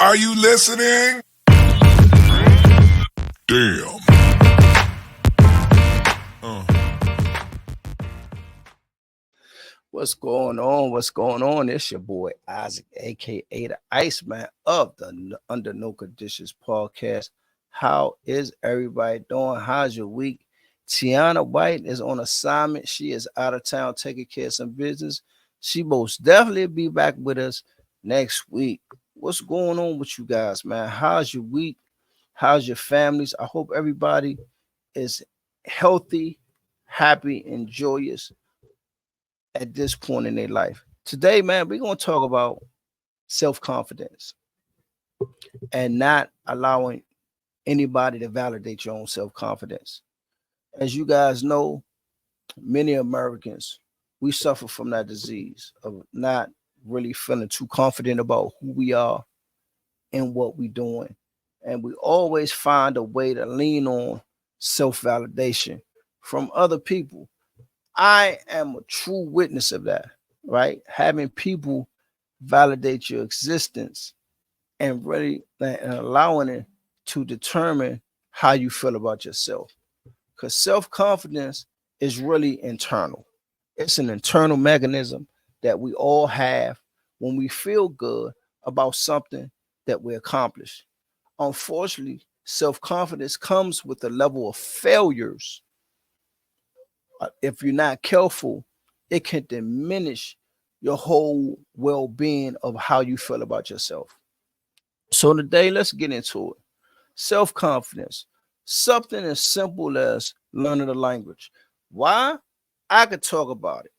Are you listening? Damn. What's going on? What's going on? It's your boy Isaac, aka the Iceman of the Under No Conditions podcast. How is everybody doing? How's your week? Tiana White is on assignment. She is out of town taking care of some business. She most definitely be back with us next week. What's going on with you guys, man? How's your week? How's your families? I hope everybody is healthy, happy, and joyous at this point in their life. Today, man, we're going to talk about self-confidence and not allowing anybody to validate your own self-confidence. As you guys know, many Americans, we suffer from that disease of not really feeling too confident about who we are and what we're doing. And we always find a way to lean on self-validation from other people. I am a true witness of that, right? Having people validate your existence and really and allowing it to determine how you feel about yourself. Because self-confidence is really internal. It's an internal mechanism that we all have when we feel good about something that we accomplish. Unfortunately, self-confidence comes with a level of failures. If you're not careful, it can diminish your whole well-being of how you feel about yourself. So today, let's get into it. Self-confidence, something as simple as learning a language. Why? I could talk about it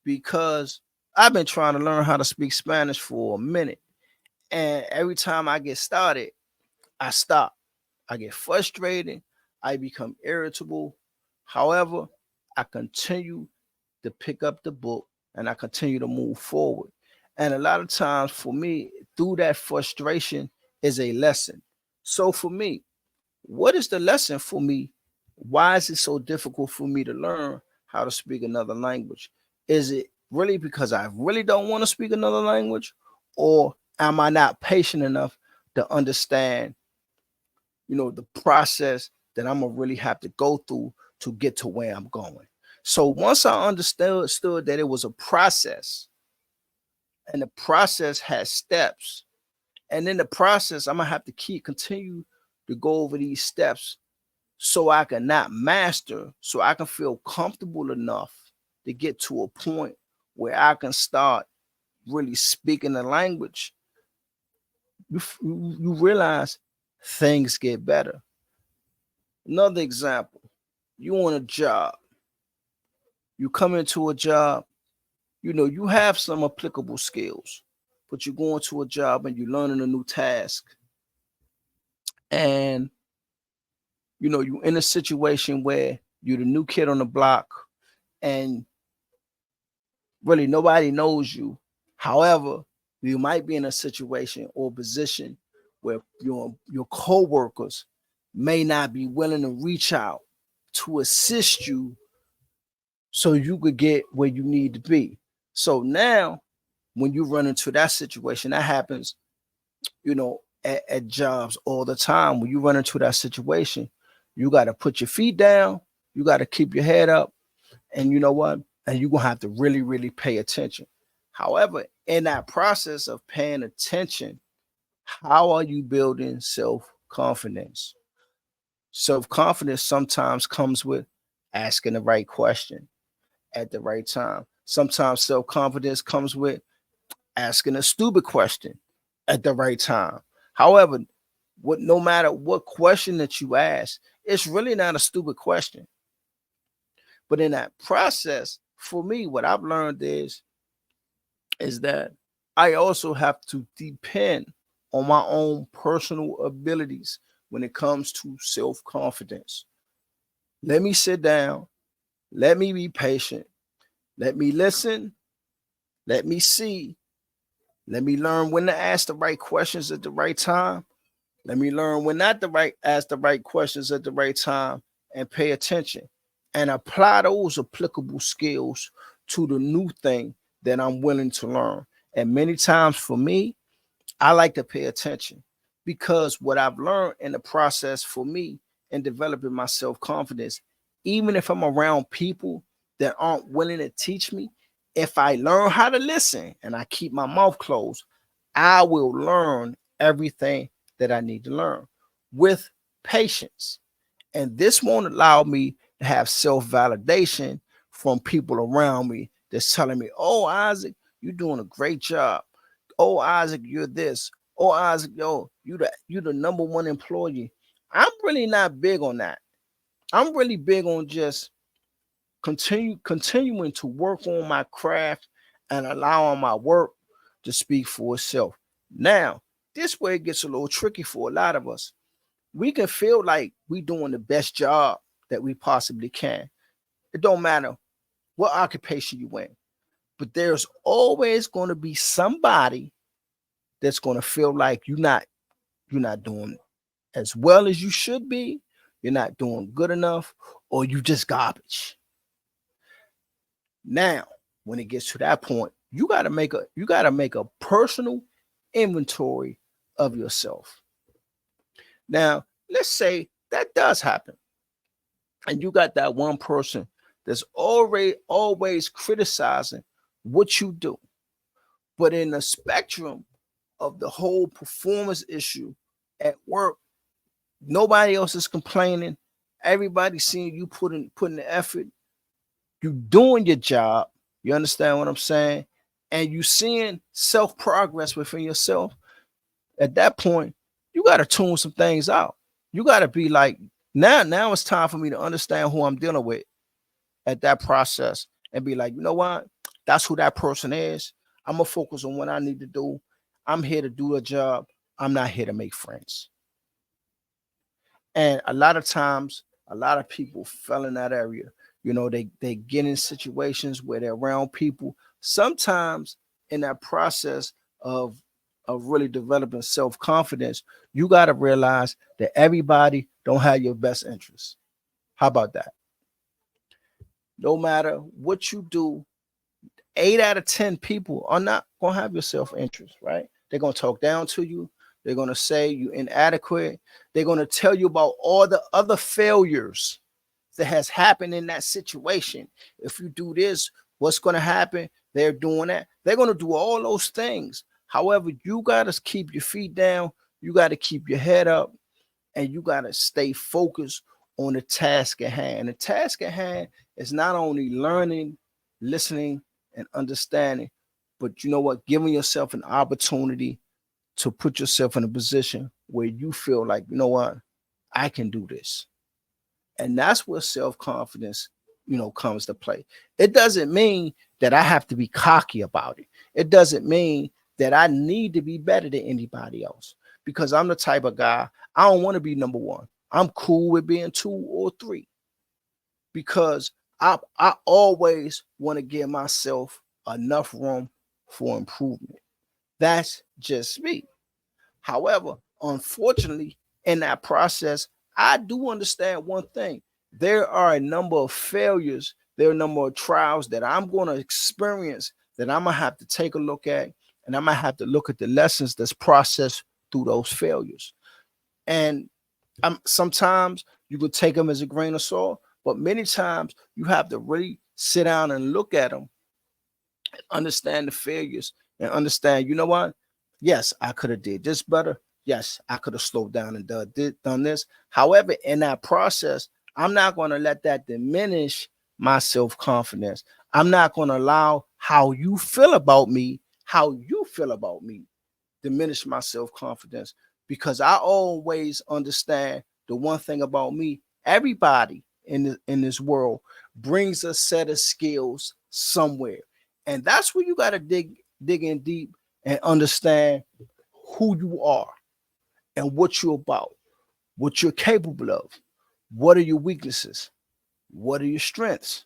because I've been trying to learn how to speak Spanish for a minute. And every time I get started, I stop. I get frustrated. I become irritable. However, I continue to pick up the book and I continue to move forward. And a lot of times for me, through that frustration is a lesson. So for me, what is the lesson for me? Why is it so difficult for me to learn how to speak another language? Is it really because I really don't want to speak another language? Or am I not patient enough to understand, the process that I'm gonna really have to go through to get to where I'm going? So once I understood that it was a process and the process has steps, and in the process, I'm gonna have to continue to go over these steps so I can not master, so I can feel comfortable enough to get to a point where I can start really speaking the language. You realize things get better. Another example, you on a job, you come into a job, you have some applicable skills, but you're going to a job and you're learning a new task. And you're in a situation where you're the new kid on the block and really nobody knows you. However, you might be in a situation or position where your co-workers may not be willing to reach out to assist you so you could get where you need to be. So now when you run into that situation, that happens, at jobs all the time. When you run into that situation, you got to put your feet down, you got to keep your head up, and you know what? And you're going to have to really, really pay attention. However, in that process of paying attention, how are you building self-confidence? Self-confidence sometimes comes with asking the right question at the right time. Sometimes self-confidence comes with asking a stupid question at the right time. However, no matter what question that you ask, it's really not a stupid question. But in that process, for me, what I've learned is that I also have to depend on my own personal abilities when it comes to self-confidence. Let me sit down, let me be patient, let me listen, let me see, let me learn when to ask the right questions at the right time. Let me learn when not to ask the right questions at the right time and pay attention and apply those applicable skills to the new thing that I'm willing to learn. And many times for me, I like to pay attention. because what I've learned in the process for me in developing my self-confidence, even if I'm around people that aren't willing to teach me, if I learn how to listen and I keep my mouth closed, I will learn everything that I need to learn with patience. And this won't allow me to have self-validation from people around me that's telling me, oh, Isaac, you're doing a great job. Oh, Isaac, you're this. Oh, Isaac, yo, you the number one employee. I'm really not big on that. I'm really big on just continuing to work on my craft and allowing my work to speak for itself. Now, this way it gets a little tricky for a lot of us. We can feel like we're doing the best job that we possibly can. It don't matter what occupation you in, but there's always going to be somebody that's going to feel like you're not doing as well as you should be, you're not doing good enough, or you just garbage. Now, when it gets to that point, you got to make a personal inventory of yourself. Now, let's say that does happen, and you got that one person that's already always criticizing what you do. But in the spectrum of the whole performance issue at work, nobody else is complaining. Everybody's seeing you putting the effort. You doing your job. You understand what I'm saying? And you seeing self progress within yourself. At that point, you got to tune some things out. You got to be like, now it's time for me to understand who I'm dealing with at that process and be like, you know what? That's who that person is. I'm gonna focus on what I need to do. I'm here to do a job. I'm not here to make friends. And a lot of times, a lot of people fell in that area. They get in situations where they're around people. Sometimes in that process of really developing self-confidence, you got to realize that everybody don't have your best interests. How about that? No matter what you do, 8 out of 10 people are not gonna have your self-interest, right? They're gonna talk down to you. They're gonna say you're inadequate. They're gonna tell you about all the other failures that has happened in that situation. If you do this, what's gonna happen? They're doing that. They're gonna do all those things. However, you gotta keep your feet down. You gotta keep your head up, and you gotta stay focused on the task at hand. The task at hand is not only learning, listening, and understanding, but you know what? Giving yourself an opportunity to put yourself in a position where you feel like, you know what, I can do this. And that's where self-confidence, comes to play. It doesn't mean that I have to be cocky about it. It doesn't mean that I need to be better than anybody else, because I'm the type of guy, I don't want to be number one. I'm cool with being 2 or 3, because I always want to give myself enough room for improvement. That's just me. However, unfortunately, in that process, I do understand one thing. There are a number of failures, there are a number of trials that I'm going to experience that I'm going to have to take a look at, and I'm going to have to look at the lessons that's processed through those failures. And sometimes you can take them as a grain of salt, but many times you have to really sit down and look at them, understand the failures, and understand, you know what? Yes, I could have did this better. Yes, I could have slowed down and done this. However, in that process, I'm not going to let that diminish my self-confidence. I'm not going to allow how you feel about me diminish my self-confidence, because I always understand the one thing about me. Everybody in this world brings a set of skills somewhere, and that's where you got to dig in deep and understand who you are and what you're about, what you're capable of, what are your weaknesses, what are your strengths.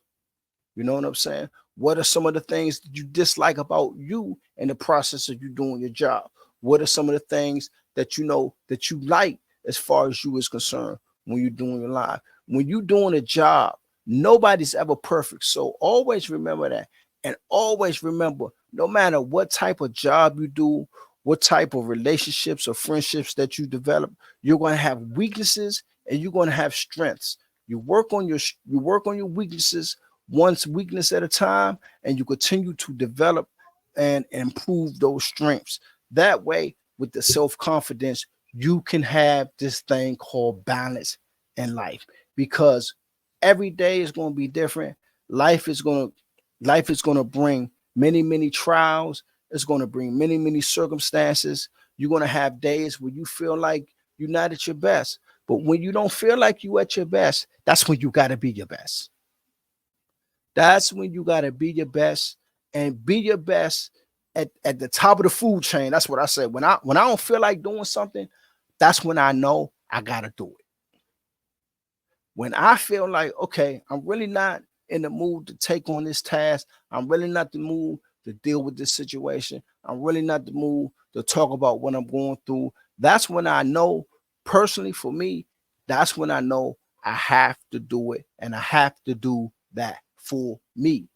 You know what I'm saying? What are some of the things that you dislike about you in the process of you doing your job? What are some of the things that you know that you like as far as you is concerned when you're doing your life? When you're doing a job, nobody's ever perfect. So always remember that. And always remember, no matter what type of job you do, what type of relationships or friendships that you develop. You're going to have weaknesses and you're going to have strengths. You work on your weaknesses, one weakness at a time, and you continue to develop and improve those strengths. That way, with the self-confidence, you can have this thing called balance in life, because every day is going to be different. Life is going to bring many trials. It's going to bring many circumstances. You're going to have days where you feel like you're not at your best. But when you don't feel like you at your best, that's when you got to be your best. That's when you got to be your best, and be your best at the top of the food chain. That's what I said. When I don't feel like doing something, that's when I know I got to do it. When I feel like, okay, I'm really not in the mood to take on this task. I'm really not in the mood to deal with this situation. I'm really not in the mood to talk about what I'm going through. That's when I know, personally for me, that's when I know I have to do it, and I have to do that for me.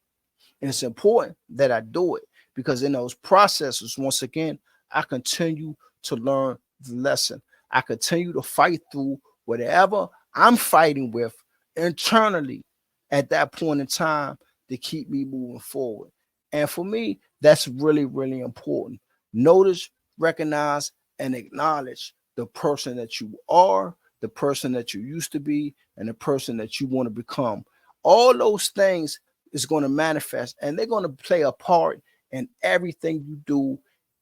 And it's important that I do it, because in those processes, once again, I continue to learn the lesson. I continue to fight through whatever I'm fighting with internally at that point in time to keep me moving forward. And for me, that's really important. Notice, recognize, and acknowledge the person that you are, the person that you used to be, and the person that you want to become. All those things is going to manifest, and they're going to play a part in everything you do,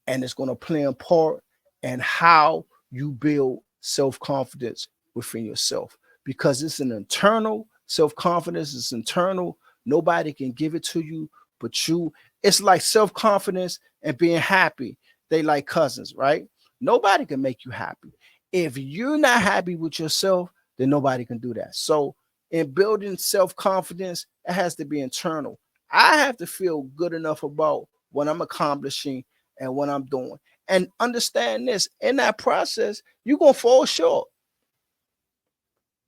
and it's going to play a part in how you build self-confidence within yourself, because it's an internal self-confidence. It's internal. Nobody can give it to you but you. It's like self-confidence and being happy. They like cousins, right? Nobody can make you happy. If you're not happy with yourself, then nobody can do that. So in building self-confidence, it has to be internal. I have to feel good enough about what I'm accomplishing and what I'm doing. And understand this, in that process, you're going to fall short.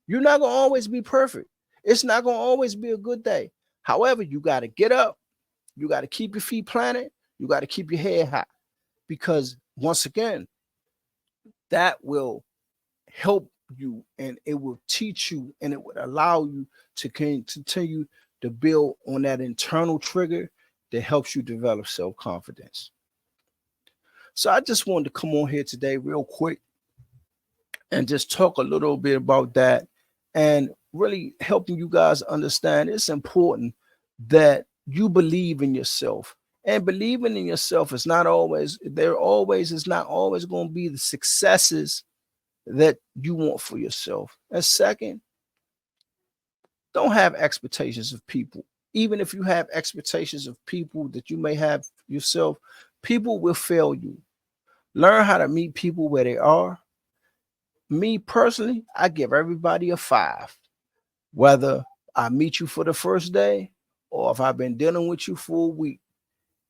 You're not going to always be perfect. It's not going to always be a good day. However, you got to get up. You got to keep your feet planted. You got to keep your head high, because once again, that will help you, and it will teach you, and it would allow you to continue to build on that internal trigger that helps you develop self-confidence. So I just wanted to come on here today real quick and just talk a little bit about that, and really helping you guys understand it's important that you believe in yourself. And believing in yourself is not always going to be the successes that you want for yourself. And second, don't have expectations of people. Even if you have expectations of people that you may have yourself, people will fail you. Learn how to meet people where they are. Me personally, I give everybody a 5. Whether I meet you for the first day or if I've been dealing with you for a week,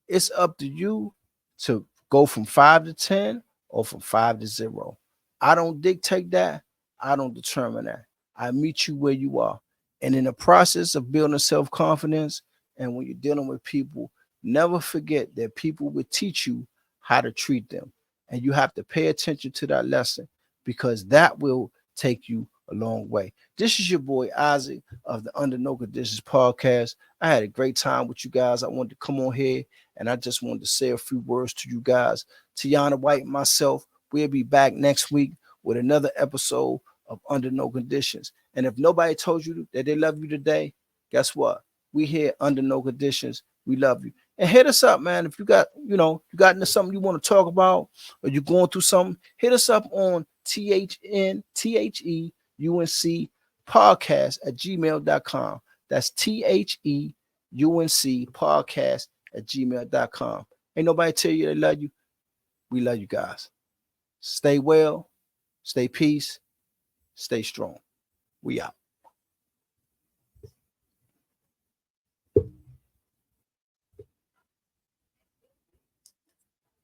it's up to you to go from 5 to 10 or from 5 to 0. I don't dictate that. I don't determine that. I meet you where you are. And in the process of building self-confidence, and when you're dealing with people, never forget that people will teach you how to treat them. And you have to pay attention to that lesson, because that will take you a long way. This is your boy Isaac of the Under No Conditions podcast. I had a great time with you guys. I wanted to come on here, and I just wanted to say a few words to you guys. Tiana White and myself, we'll be back next week with another episode of Under No Conditions. And if nobody told you that they love you today, guess what? We here Under No Conditions. We love you. And hit us up, man. If you got into something you want to talk about, or you're going through something, hit us up on THEUNC podcast at gmail.com. That's THEUNC podcast at gmail.com. Ain't nobody tell you they love you. We love you guys. Stay well, stay peace, stay strong. We out.